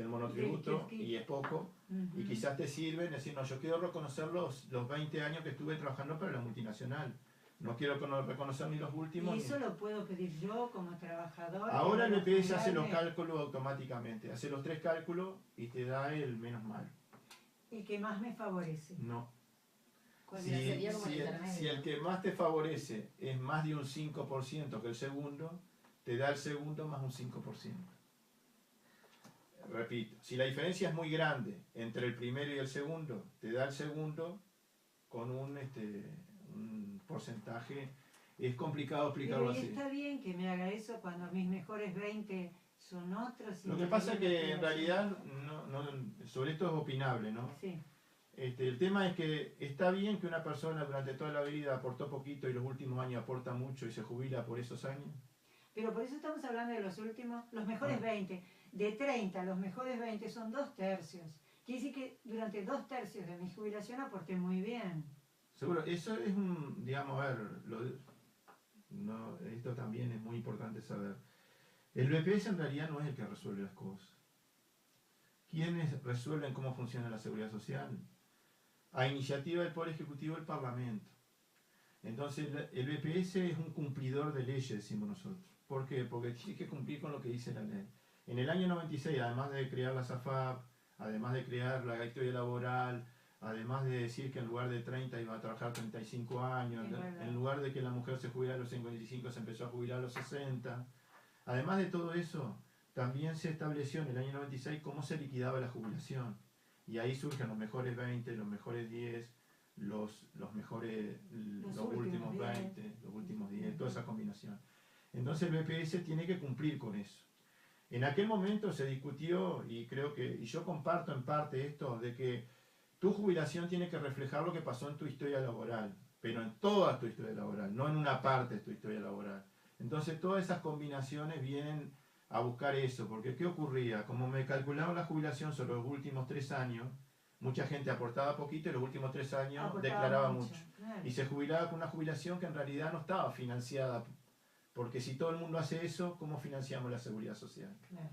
Speaker 4: monotributo,
Speaker 3: kiosquito.
Speaker 4: y es poco. Y
Speaker 3: Ujú.
Speaker 4: quizás te sirven, decir, no, yo quiero reconocer los 20 años que estuve trabajando para la multinacional. No quiero reconocer ni los últimos.
Speaker 3: Y
Speaker 4: ni-
Speaker 3: eso lo puedo pedir yo como trabajador.
Speaker 4: Ahora el
Speaker 3: puedo
Speaker 4: EPS hace los
Speaker 3: jubilarme.
Speaker 4: cálculos automáticamente. Hace los 3 cálculos y te da el menos mal.
Speaker 3: El que más me favorece.
Speaker 4: No.
Speaker 5: ¿Cuál
Speaker 4: Si,
Speaker 5: sería como el
Speaker 4: si
Speaker 5: intermedio?
Speaker 4: si el que más te favorece es más de un 5% que el segundo, te da el segundo más un 5%. Repito, si la diferencia es muy grande entre el primero y el segundo, te da el segundo con un porcentaje. Es complicado explicarlo
Speaker 3: Pero y
Speaker 4: así.
Speaker 3: está bien que me haga eso cuando mis mejores 20 son otros.
Speaker 4: Lo que pasa es que en
Speaker 3: independientemente
Speaker 4: realidad, sobre esto es opinable, ¿no?
Speaker 3: Sí,
Speaker 4: El tema es que está bien que una persona durante toda la vida aportó poquito y los últimos años aporta mucho y se jubila por esos años.
Speaker 3: pero por eso estamos hablando de los últimos, los mejores
Speaker 4: Ah.
Speaker 3: 20. De 30, los mejores 20 son 2 tercios. Quiere decir que durante 2 tercios de mi jubilación aporté muy bien.
Speaker 4: Seguro, eso es un, digamos, a ver, esto también es muy importante saber. El BPS en realidad no es el que resuelve las cosas. ¿Quiénes resuelven cómo funciona la seguridad social? A iniciativa del Poder Ejecutivo del Parlamento. Entonces el BPS es un cumplidor de leyes, decimos nosotros. ¿Por qué? Porque tiene que cumplir con lo que dice la ley. En el año 96, además de crear la SAFAP, además de crear la historia laboral, además de decir que en lugar de 30 iba a trabajar 35 años, en lugar de que la mujer se jubilara a los 55, se empezó a jubilar a los 60. Además de todo eso, también se estableció en el año 96 cómo se liquidaba la jubilación. Y ahí surgen los mejores 20, los mejores 10, los últimos 20, los últimos 10, toda esa combinación. Entonces el BPS tiene que cumplir con eso. En aquel momento se discutió, y creo que, y yo comparto en parte esto, de que tu jubilación tiene que reflejar lo que pasó en tu historia laboral, pero en toda tu historia laboral, no en una parte de tu historia laboral. Entonces todas esas combinaciones vienen a buscar eso, porque ¿qué ocurría? Como me calculaban la jubilación sobre los últimos 3 años, mucha gente aportaba poquito y los últimos 3 años declaraba mucho.
Speaker 3: Claro.
Speaker 4: Y se jubilaba con una jubilación que en realidad no estaba financiada, porque si todo el mundo hace eso, ¿cómo financiamos la seguridad social?
Speaker 3: Claro.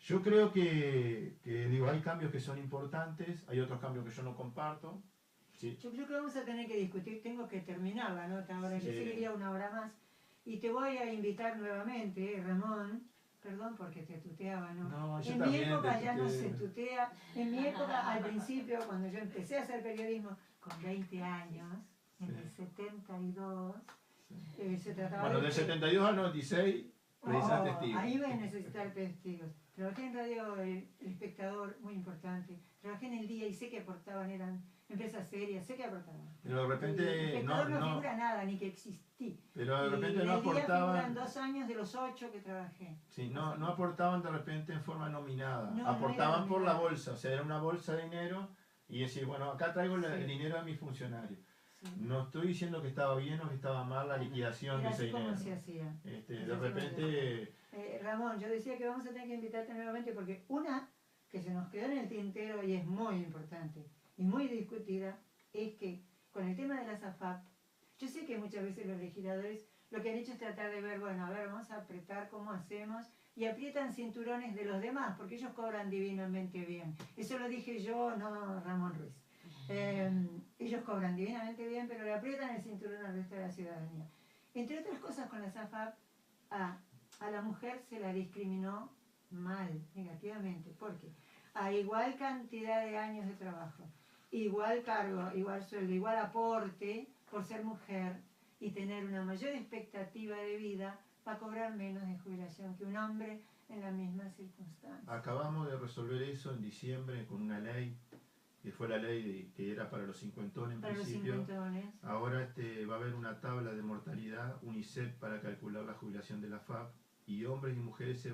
Speaker 4: Yo creo que digo, hay cambios que son importantes, hay otros cambios que yo no comparto. Sí.
Speaker 3: Yo creo que vamos a tener que discutir, tengo que terminar la nota ahora, yo
Speaker 4: Sí.
Speaker 3: seguiría una hora más. Y te voy a invitar nuevamente, Ramón, perdón porque te tuteaba, ¿no?
Speaker 4: No, yo
Speaker 3: En mi
Speaker 4: también
Speaker 3: época
Speaker 4: te
Speaker 3: ya no
Speaker 4: tuteo.
Speaker 3: se tutea, en mi época al principio, cuando yo empecé a hacer periodismo, con 20 años, en
Speaker 4: Sí.
Speaker 3: el 72,
Speaker 4: Sí.
Speaker 3: se trataba
Speaker 4: Bueno,
Speaker 3: de...
Speaker 4: del 72 al 96, precisan
Speaker 3: Oh,
Speaker 4: testigos.
Speaker 3: ahí voy a necesitar testigos. Trabajé en Radio El Espectador, muy importante. Trabajé en El Día y sé que aportaban, eran empresas serias, sé que aportaban.
Speaker 4: Pero de
Speaker 3: El
Speaker 4: repente
Speaker 3: Espectador no,
Speaker 4: no,
Speaker 3: figura nada, ni que existí.
Speaker 4: pero de
Speaker 3: Y
Speaker 4: repente
Speaker 3: en
Speaker 4: no
Speaker 3: El Día figuran
Speaker 4: aportaban,
Speaker 3: 2 años de los 8 que trabajé.
Speaker 4: sí, no aportaban de repente en forma nominada,
Speaker 3: No,
Speaker 4: aportaban
Speaker 3: no era
Speaker 4: por la
Speaker 3: nominada.
Speaker 4: bolsa, o sea, era una bolsa de dinero y decir, bueno, acá traigo
Speaker 3: Sí.
Speaker 4: el dinero de mis funcionarios.
Speaker 3: Sí.
Speaker 4: No estoy diciendo que estaba bien o que estaba mal la liquidación de
Speaker 3: Era
Speaker 4: ese
Speaker 3: así como
Speaker 4: dinero.
Speaker 3: se hacía.
Speaker 4: De repente,
Speaker 3: Ramón, yo decía que vamos a tener que invitarte nuevamente porque una que se nos quedó en el tintero y es muy importante y muy discutida es que con el tema de la SAFAP, yo sé que muchas veces los legisladores lo que han hecho es tratar de ver, bueno, a ver, vamos a apretar cómo hacemos y aprietan cinturones de los demás porque ellos cobran divinamente bien. Eso lo dije yo, no Ramón Ruiz. Ellos cobran divinamente bien, pero le aprietan el cinturón al resto de la ciudadanía. Entre otras cosas, con la SAFAP, a la mujer se la discriminó mal, negativamente, porque a igual cantidad de años de trabajo, igual cargo, igual sueldo, igual aporte por ser mujer y tener una mayor expectativa de vida, va a cobrar menos de jubilación que un hombre en la misma circunstancia.
Speaker 4: acabamos de resolver eso en diciembre con una ley, que fue la ley que era para los cincuentones en
Speaker 3: Para los
Speaker 4: principio.
Speaker 3: cincuentones.
Speaker 4: Ahora va a haber una tabla de mortalidad UNICEF para calcular la jubilación de la FAP y hombres y mujeres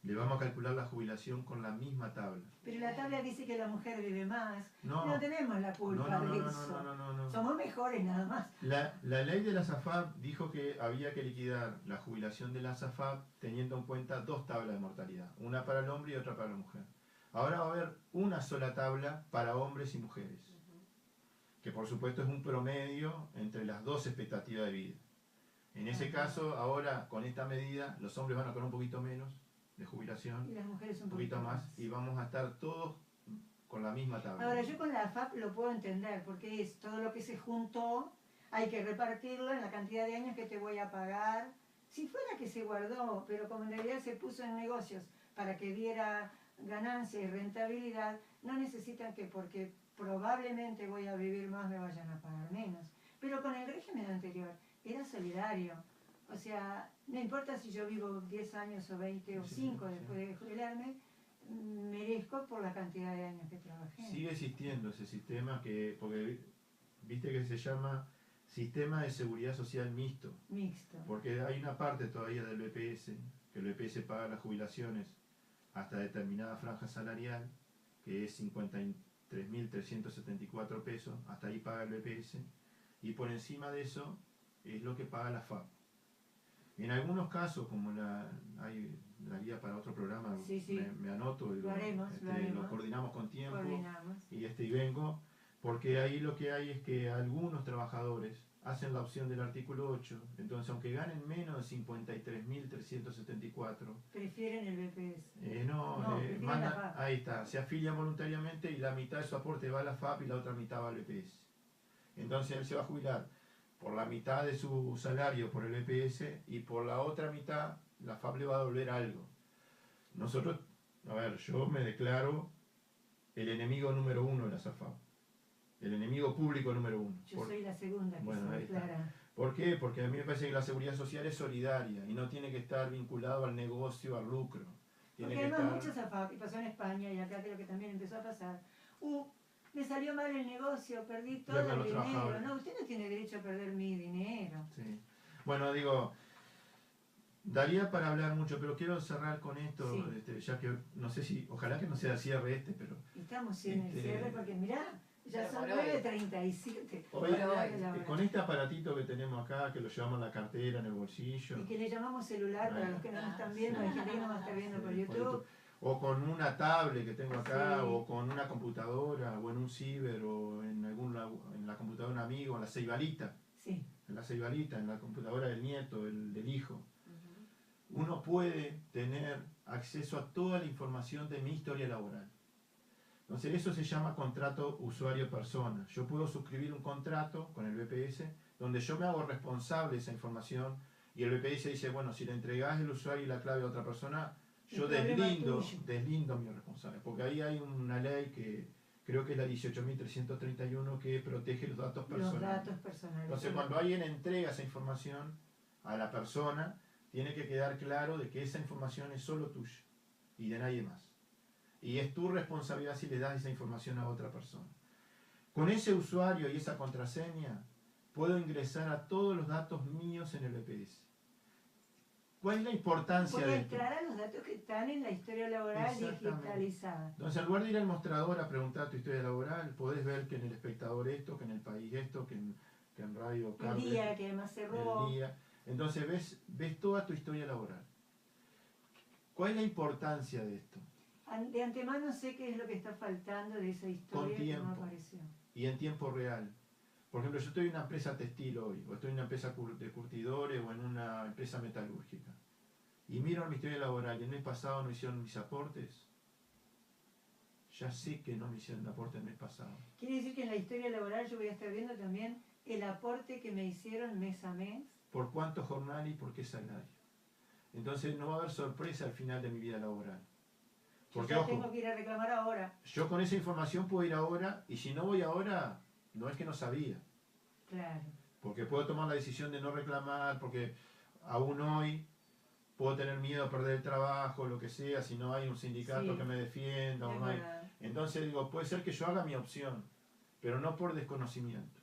Speaker 4: le vamos a calcular la jubilación con la misma tabla.
Speaker 3: Pero la tabla dice que la mujer vive más.
Speaker 4: No,
Speaker 3: No tenemos la culpa de eso.
Speaker 4: no.
Speaker 3: Somos mejores nada más.
Speaker 4: La ley de la SAFAP dijo que había que liquidar la jubilación de la SAFAP teniendo en cuenta 2 tablas de mortalidad, una para el hombre y otra para la mujer. Ahora va a haber una sola tabla para hombres y mujeres, que por supuesto es un promedio entre las 2 expectativas de vida. En ese caso, ahora con esta medida, los hombres van a cobrar un poquito menos de jubilación,
Speaker 3: Y las mujeres
Speaker 4: un poquito más, y vamos a estar todos con la misma tabla.
Speaker 3: Ahora, yo con la AFAP lo puedo entender, porque es todo lo que se juntó, hay que repartirlo en la cantidad de años que te voy a pagar. Si fuera que se guardó, pero como en realidad se puso en negocios para que diera ganancia y rentabilidad, no necesitan que porque probablemente voy a vivir más me vayan a pagar menos. Pero con el régimen anterior era solidario. O sea, no importa si yo vivo 10 años o 20 o 5 después de jubilarme, merezco por la cantidad de años que trabajé.
Speaker 4: Sigue existiendo ese sistema porque viste que se llama Sistema de Seguridad Social Mixto.
Speaker 3: Mixto.
Speaker 4: Porque hay una parte todavía del BPS, que el BPS paga las jubilaciones hasta determinada franja salarial, que es 53.374 pesos, hasta ahí paga el BPS, y por encima de eso es lo que paga la FAP. En algunos casos, como hay la guía para otro programa,
Speaker 3: Sí, sí.
Speaker 4: me anoto y
Speaker 3: Lo haremos.
Speaker 4: lo coordinamos con tiempo
Speaker 3: Coordinamos.
Speaker 4: y vengo. porque ahí lo que hay es que algunos trabajadores hacen la opción del artículo 8, entonces aunque ganen menos de 53.374,
Speaker 3: Prefieren el BPS.
Speaker 4: prefieren la FAP. Ahí está, se afilian voluntariamente y la mitad de su aporte va a la FAP y la otra mitad va al BPS. Entonces él se va a jubilar por la mitad de su salario por el BPS y por la otra mitad la FAP le va a devolver algo. Nosotros, a ver, yo me declaro el enemigo número 1 de la SAFAP. El enemigo público número 1.
Speaker 3: Yo soy la segunda que se declara.
Speaker 4: ¿Por qué? Porque a mí me parece que la seguridad social es solidaria y no tiene que estar vinculado al negocio, al lucro.
Speaker 3: Porque además muchas SAFAP, y pasó en España y acá creo que también empezó a pasar, me salió mal el negocio, perdí todo el dinero. No, usted no tiene derecho a perder mi dinero.
Speaker 4: Sí. Bueno, digo, daría para hablar mucho, pero quiero cerrar con esto, sí. Ya que no sé si, ojalá que no sea cierre pero...
Speaker 3: Estamos en el cierre porque mirá, ya son 9:37.
Speaker 4: Con este aparatito que tenemos acá, que lo llevamos en la cartera, en el bolsillo.
Speaker 3: Y que le llamamos celular para los que no nos están viendo, hay gente que no va a estar viendo por YouTube.
Speaker 4: O con una tablet que tengo acá, o con una computadora, o en un ciber, o en la computadora de un amigo, en la ceibalita.
Speaker 3: Sí.
Speaker 4: En la ceibalita, en la computadora del nieto, del hijo. Uno puede tener acceso a toda la información de mi historia laboral. Entonces eso se llama contrato usuario-persona. Yo puedo suscribir un contrato con el BPS donde yo me hago responsable de esa información y el BPS dice, bueno, si le entregás el usuario y la clave a otra persona, yo deslindo mi responsabilidad. Porque ahí hay una ley que creo que es la 18.331 que protege los datos personales.
Speaker 3: Los datos personales.
Speaker 4: Entonces cuando alguien entrega esa información a la persona, tiene que quedar claro de que esa información es solo tuya y de nadie más. Y es tu responsabilidad si le das esa información a otra persona. Con ese usuario y esa contraseña, puedo ingresar a todos los datos míos en el BPS. ¿Cuál es la importancia de esto?
Speaker 3: Puedo entrar a los datos que están en la historia laboral digitalizada.
Speaker 4: Entonces, en lugar de ir al mostrador a preguntar tu historia laboral, podés ver que en el espectador esto, que en el país esto, que en Radio
Speaker 3: Cable, el día, que además cerró.
Speaker 4: Entonces ves toda tu historia laboral. ¿Cuál es la importancia de esto?
Speaker 3: De antemano sé qué es lo que está faltando de esa historia que no apareció.
Speaker 4: Y en tiempo real. Por ejemplo, yo estoy en una empresa textil hoy, o estoy en una empresa de curtidores, o en una empresa metalúrgica. Y miro mi historia laboral, y el mes pasado no hicieron mis aportes. Ya sé que no me hicieron el aporte el mes pasado.
Speaker 3: Quiere decir que en la historia laboral yo voy a estar viendo también el aporte que me hicieron mes a mes.
Speaker 4: Por cuánto jornal y por qué salario. Entonces no va a haber sorpresa al final de mi vida laboral.
Speaker 3: Porque yo tengo que ir a reclamar ahora.
Speaker 4: Yo con esa información puedo ir ahora, y si no voy ahora, no es que no sabía.
Speaker 3: Claro.
Speaker 4: Porque puedo tomar la decisión de no reclamar, porque aún hoy puedo tener miedo a perder el trabajo, lo que sea, si no hay un sindicato que me defienda. O no hay. Entonces digo, puede ser que yo haga mi opción, pero no por desconocimiento.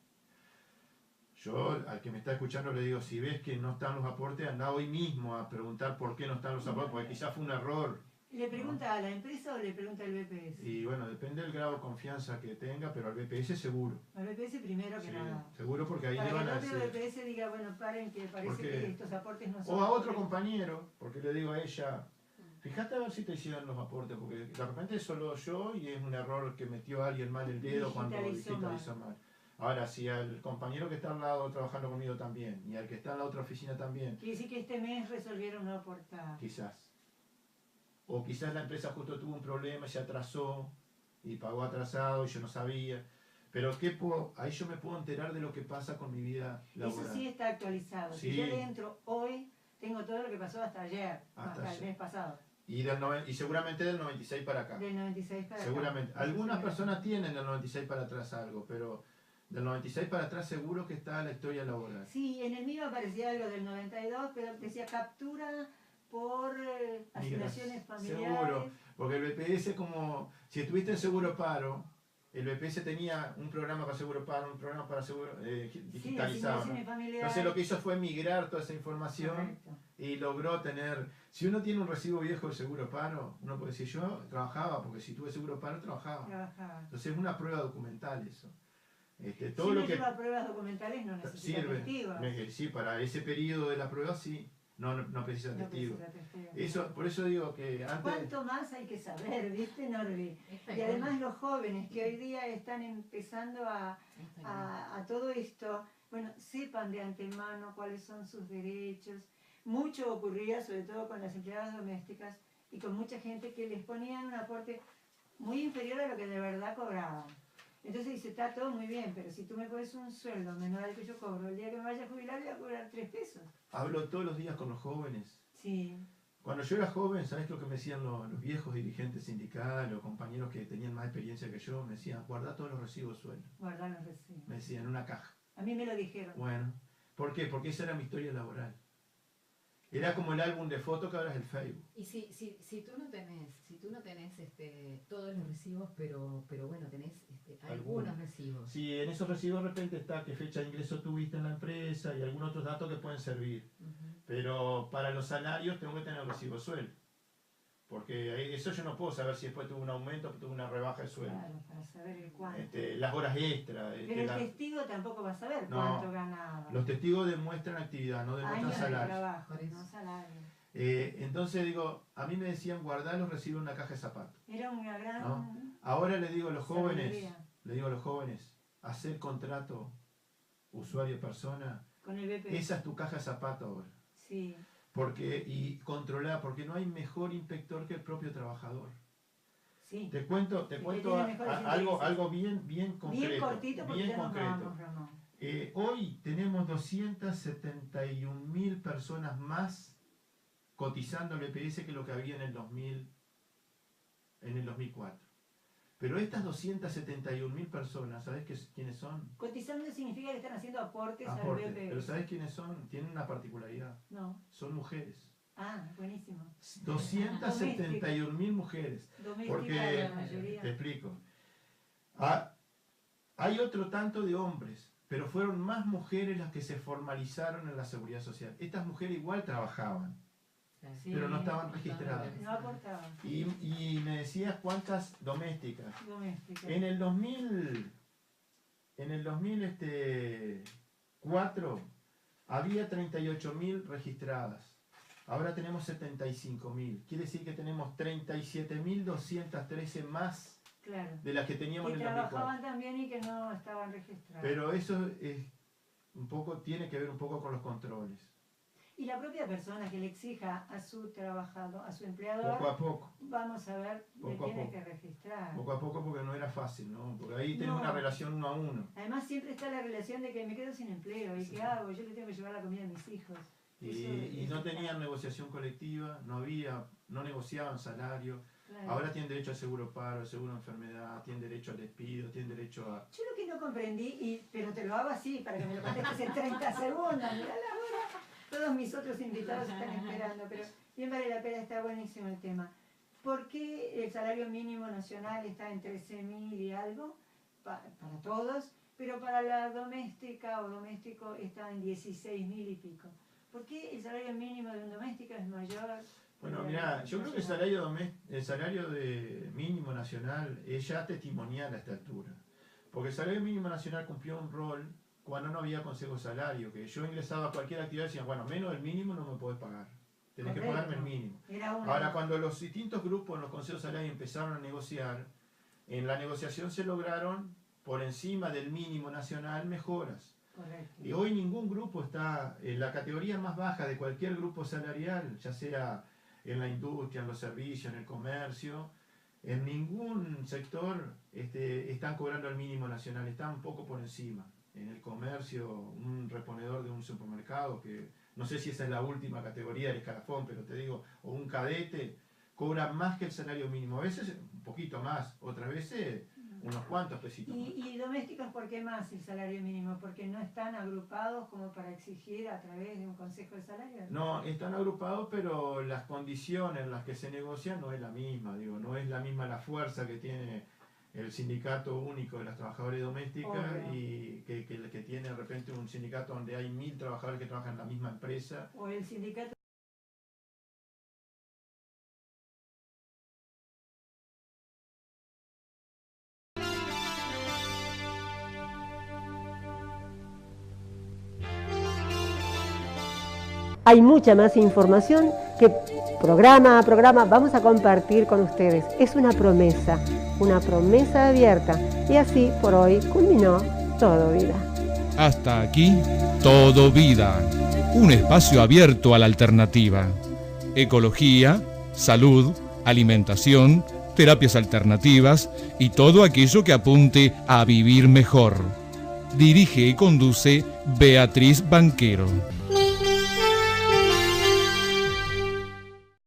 Speaker 4: Yo al que me está escuchando le digo, si ves que no están los aportes, anda hoy mismo a preguntar por qué no están los aportes, porque quizás fue un error.
Speaker 3: ¿Le pregunta a la empresa o le pregunta al BPS?
Speaker 4: Y bueno, depende del grado de confianza que tenga, pero al BPS seguro.
Speaker 3: Al BPS primero que nada.
Speaker 4: Seguro, porque ahí le van a decir...
Speaker 3: Para que el BPS diga, bueno, paren, que parece que estos aportes no son...
Speaker 4: O a otro compañero, porque le digo a ella, fíjate a ver si te hicieron los aportes, porque de repente es solo yo y es un error que metió alguien mal el dedo cuando digitalizó mal. Ahora, si al compañero que está al lado trabajando conmigo también, y al que está en la otra oficina también...
Speaker 3: Quiere decir que este mes resolvieron no aportar.
Speaker 4: Quizás. O quizás la empresa justo tuvo un problema, se atrasó y pagó atrasado y yo no sabía. Pero ahí yo me puedo enterar de lo que pasa con mi vida laboral.
Speaker 3: Eso sí está actualizado. Sí. Si yo le entro hoy, tengo todo lo que pasó hasta ayer, hasta el mes pasado.
Speaker 4: Y seguramente del 96 para acá.
Speaker 3: Del 96 para
Speaker 4: seguramente. Acá. Algunas personas tienen del 96 para atrás algo, pero del 96 para atrás seguro que está la historia laboral.
Speaker 3: Sí, en el mío aparecía algo del 92, pero decía captura por asignaciones familiares.
Speaker 4: Seguro, porque el BPS, como si estuviste en seguro paro, el BPS tenía un programa para seguro paro, un programa para seguro digitalizado.
Speaker 3: Sí, ¿no?
Speaker 4: Entonces lo que hizo fue migrar toda esa información. Correcto. Y logró tener, si uno tiene un recibo viejo de seguro paro, uno puede decir, yo trabajaba, porque si tuve seguro paro trabajaba. Entonces es una prueba documental eso.
Speaker 3: Todo si lo que lleva pruebas documentales no necesita
Speaker 4: testigos. Sí, para ese periodo de la prueba sí. no precisa
Speaker 3: No
Speaker 4: testigo.
Speaker 3: precisa testigo.
Speaker 4: Eso, por eso digo que antes...
Speaker 3: ¿Cuánto más hay que saber, viste, Norby?
Speaker 5: Está
Speaker 3: Y además
Speaker 5: igual.
Speaker 3: los jóvenes que hoy día están empezando
Speaker 5: Está igual.
Speaker 3: a todo esto, bueno, sepan de antemano cuáles son sus derechos. Mucho ocurría, sobre todo con las empleadas domésticas y con mucha gente que les ponían un aporte muy inferior a lo que de verdad cobraban. Entonces dice, está todo muy bien, pero si tú me pones un sueldo menor al que yo cobro, el día que me vaya a jubilar voy a cobrar 3 pesos.
Speaker 4: Hablo todos los días con los jóvenes.
Speaker 3: Sí,
Speaker 4: Cuando yo era joven, ¿sabes lo que me decían los viejos dirigentes sindicales o compañeros que tenían más experiencia que yo? Me decían, guarda todos los recibos de sueldo.
Speaker 3: guardar los recibos.
Speaker 4: Me decían, en una caja.
Speaker 3: A mí me lo dijeron.
Speaker 4: Bueno, ¿por qué? Porque esa era mi historia laboral. Era como el álbum de fotos que ahora es el Facebook.
Speaker 5: Y si tú no tenés todos los recibos, pero bueno, tenés algunos recibos.
Speaker 4: Si en esos recibos de repente está qué fecha de ingreso tuviste en la empresa y algunos otros datos que pueden servir.
Speaker 5: Ujú.
Speaker 4: Pero para los salarios tengo que tener el recibo de sueldo. Porque eso yo no puedo saber si después tuve un aumento o tuve una rebaja de sueldo.
Speaker 3: Claro, para saber el cuánto.
Speaker 4: Las horas extras.
Speaker 3: Pero el testigo tampoco va a saber
Speaker 4: No,
Speaker 3: cuánto ganaba.
Speaker 4: Los testigos demuestran actividad, no demuestran
Speaker 3: Años de
Speaker 4: salario.
Speaker 3: trabajo,
Speaker 5: Por eso.
Speaker 3: no salario.
Speaker 4: Entonces digo, a mí me decían guardar los recibos en una caja de zapatos.
Speaker 3: Era una gran
Speaker 4: No. Ahora le digo a los
Speaker 3: sabiduría.
Speaker 4: jóvenes, hacer contrato usuario-persona,
Speaker 3: Con el BP.
Speaker 4: esa es tu caja de zapatos ahora.
Speaker 3: Sí,
Speaker 4: Y controlar, porque no hay mejor inspector que el propio trabajador.
Speaker 3: sí.
Speaker 4: Te cuento
Speaker 3: Y que tiene mejores
Speaker 4: algo bien concreto.
Speaker 3: Bien cortito porque
Speaker 4: bien
Speaker 3: ya nos
Speaker 4: concreto.
Speaker 3: vamos, Ramón.
Speaker 4: Hoy tenemos 271.000 personas más cotizando el EPS que lo que había en el 2004. Pero estas 271.000 personas, ¿sabes quiénes son?
Speaker 3: Cotizando significa que están haciendo aportes
Speaker 4: Aportes.
Speaker 3: al BP.
Speaker 4: Pero ¿sabes quiénes son? Tienen una particularidad.
Speaker 3: No.
Speaker 4: Son mujeres.
Speaker 3: Ah, buenísimo.
Speaker 4: 271.000 mujeres.
Speaker 3: Doméstica
Speaker 4: Porque,
Speaker 3: la mayoría.
Speaker 4: te explico. Hay otro tanto de hombres, pero fueron más mujeres las que se formalizaron en la seguridad social. Estas mujeres igual trabajaban,
Speaker 5: Claro.
Speaker 3: Sí.
Speaker 4: pero no estaban registradas.
Speaker 3: No aportaban.
Speaker 4: Y me decías cuántas domésticas.
Speaker 3: Doméstica.
Speaker 4: En el 2004 había 38.000 registradas. Ahora tenemos 75.000. Quiere decir que tenemos 37.213 más
Speaker 3: Claro.
Speaker 4: de las que teníamos
Speaker 3: Que
Speaker 4: en el 2004.
Speaker 3: trabajaban también y que no estaban registrados.
Speaker 4: Pero eso es tiene que ver un poco con los controles.
Speaker 3: Y la propia persona que le exija a su trabajador, a su empleador,
Speaker 4: Poco a poco.
Speaker 3: vamos a ver, le
Speaker 4: Poco a
Speaker 3: tiene
Speaker 4: poco.
Speaker 3: que registrar.
Speaker 4: Poco a poco porque no era fácil, ¿no? Porque ahí tenés
Speaker 3: No.
Speaker 4: una relación uno a uno.
Speaker 3: Además siempre está la relación de que me quedo sin empleo y
Speaker 4: Sí.
Speaker 3: qué hago, yo le tengo que llevar la comida a mis hijos.
Speaker 4: Y no tenían negociación colectiva, no negociaban salario.
Speaker 3: Claro.
Speaker 4: Ahora tienen derecho al seguro paro, al seguro enfermedad, tienen derecho al despido, tienen derecho a...
Speaker 3: Yo lo que no comprendí, pero te lo hago así para que me lo contestes en 30 segundos, mirá la hora. Todos mis otros invitados están esperando, pero bien vale la pena, está buenísimo el tema. ¿Por qué el salario mínimo nacional está en 13.000 y algo para todos, pero para la doméstica o doméstico está en 16.000 y pico? ¿Por qué el salario mínimo de un doméstico es mayor?
Speaker 4: Bueno,
Speaker 3: que
Speaker 4: mira,
Speaker 3: el
Speaker 4: yo creo que el salario de mínimo nacional es ya testimonial a esta altura. Porque el salario mínimo nacional cumplió un rol cuando no había consejo de salario, que yo ingresaba a cualquier actividad y decían, bueno, menos del mínimo no me podés pagar, tenés que
Speaker 3: Correcto.
Speaker 4: pagarme el mínimo.
Speaker 3: Era una...
Speaker 4: Ahora, cuando los distintos grupos en los consejos de salario empezaron a negociar, en la negociación se lograron, por encima del mínimo nacional, mejoras.
Speaker 3: Correcto.
Speaker 4: Y hoy ningún grupo está en la categoría más baja de cualquier grupo salarial, ya sea en la industria, en los servicios, en el comercio, en ningún sector están cobrando el mínimo nacional, están un poco por encima. En el comercio, un reponedor de un supermercado, que no sé si esa es la última categoría del escalafón, pero te digo, o un cadete, cobra más que el salario mínimo. A veces un poquito más, otras veces unos cuantos pesitos más.
Speaker 3: ¿Y domésticos por qué más el salario mínimo? ¿Porque no están agrupados como para exigir a través de un consejo de salario?
Speaker 4: No, están agrupados, pero las condiciones en las que se negocian no es la misma, digo, no es la misma la fuerza que tiene el sindicato único de las trabajadoras domésticas
Speaker 3: Obvio.
Speaker 4: y que tiene de repente un sindicato donde hay 1.000 trabajadores que trabajan en la misma empresa.
Speaker 3: ¿O el sindicato
Speaker 6: Hay mucha más información que programa a programa vamos a compartir con ustedes. Es una promesa abierta. Y así por hoy culminó Todo Vida.
Speaker 1: Hasta aquí, Todo Vida, un espacio abierto a la alternativa. Ecología, salud, alimentación, terapias alternativas y todo aquello que apunte a vivir mejor. Dirige y conduce Beatriz Banquero.